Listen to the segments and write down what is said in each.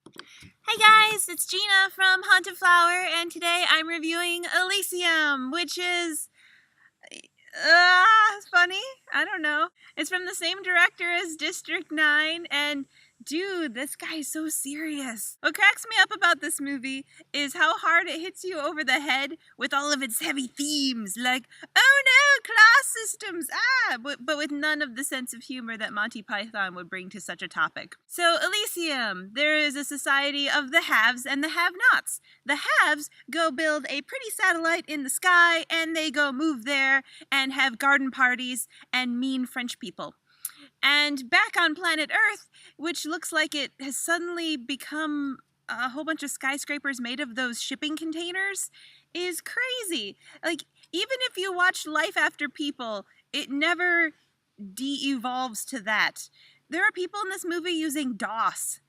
Hey guys, it's Gina from Haunted Flower, and today I'm reviewing Elysium, which is funny. I don't know. It's from the same director as District 9, and dude, this guy is so serious. What cracks me up about this movie is how hard it hits you over the head with all of its heavy themes, like, oh no, class systems, but with none of the sense of humor that Monty Python would bring to such a topic. So, Elysium, there is a society of the haves and the have-nots. The haves go build a pretty satellite in the sky, and they go move there and have garden parties and mean French people. And back on planet Earth, which looks like it has suddenly become a whole bunch of skyscrapers made of those shipping containers, is crazy. Like, even if you watch Life After People, it never de-evolves to that. There are people in this movie using DOS.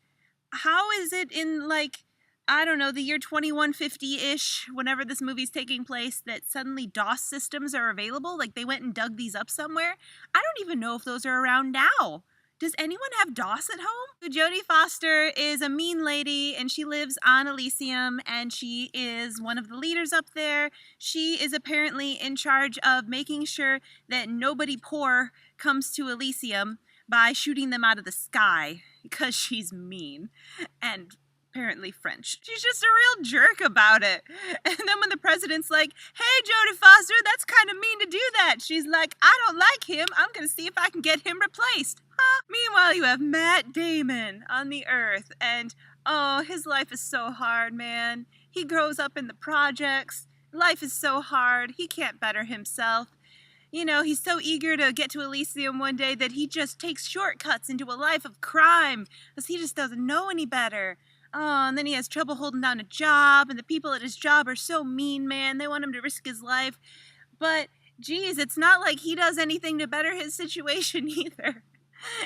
How is it in, like, I don't know, the year 2150-ish, whenever this movie's taking place, that suddenly DOS systems are available? Like, they went and dug these up somewhere? I don't even know if those are around now. Does anyone have DOS at home? Jodie Foster is a mean lady, and she lives on Elysium, and she is one of the leaders up there. She is apparently in charge of making sure that nobody poor comes to Elysium by shooting them out of the sky, because she's mean and apparently French. She's just a real jerk about it. And then when the president's like, hey, Jodie Foster, that's kind of mean to do that, she's like, I don't like him. I'm going to see if I can get him replaced. Huh? Meanwhile, you have Matt Damon on the Earth, and oh, his life is so hard, man. He grows up in the projects. Life is so hard. He can't better himself. You know, he's so eager to get to Elysium one day that he just takes shortcuts into a life of crime because he just doesn't know any better. Oh, and then he has trouble holding down a job, and the people at his job are so mean, man. They want him to risk his life. But, geez, it's not like he does anything to better his situation either.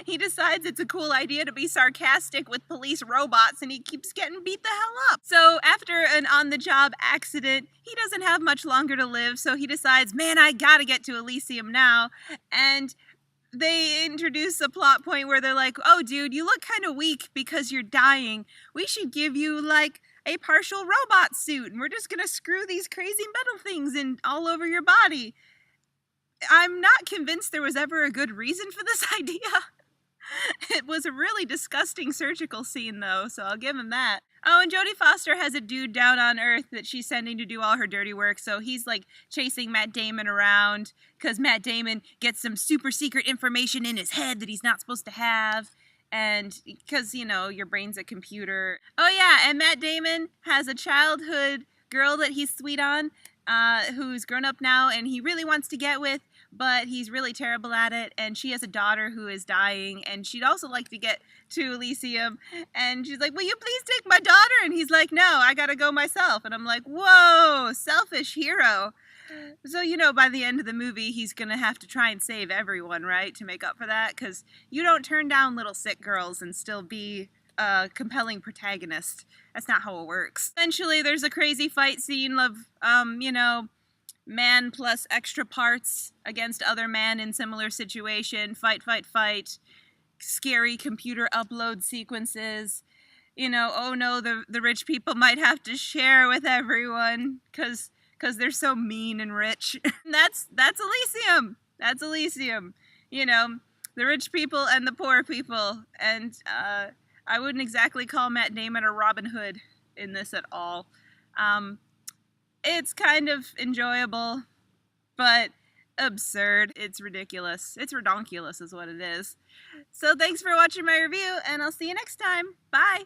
He decides it's a cool idea to be sarcastic with police robots, and he keeps getting beat the hell up. So after an on-the-job accident, he doesn't have much longer to live, so he decides, man, I gotta get to Elysium now. And they introduce a plot point where they're like, oh, dude, you look kind of weak because you're dying. We should give you, like, a partial robot suit, and we're just gonna screw these crazy metal things in all over your body. I'm not convinced there was ever a good reason for this idea. It was a really disgusting surgical scene, though, so I'll give him that. Oh, and Jodie Foster has a dude down on Earth that she's sending to do all her dirty work, so he's, like, chasing Matt Damon around because Matt Damon gets some super secret information in his head that he's not supposed to have. And because, you know, your brain's a computer. Oh, yeah, and Matt Damon has a childhood girl that he's sweet on, who's grown up now and he really wants to get with, but he's really terrible at it, and she has a daughter who is dying, and she'd also like to get to Elysium, and she's like, will you please take my daughter? And he's like, no, I gotta go myself. And I'm like, whoa, selfish hero. So, you know, by the end of the movie, he's gonna have to try and save everyone, right, to make up for that, because you don't turn down little sick girls and still be a compelling protagonist. That's not how it works. Eventually, there's a crazy fight scene of, you know, man plus extra parts against other man in similar situation. Fight, fight, fight. Scary computer upload sequences. You know, oh no, the rich people might have to share with everyone because they're so mean and rich. That's Elysium. That's Elysium. You know, the rich people and the poor people. And I wouldn't exactly call Matt Damon a Robin Hood in this at all. It's kind of enjoyable, but absurd. It's ridiculous. It's redonkulous is what it is. So thanks for watching my review, and I'll see you next time. Bye!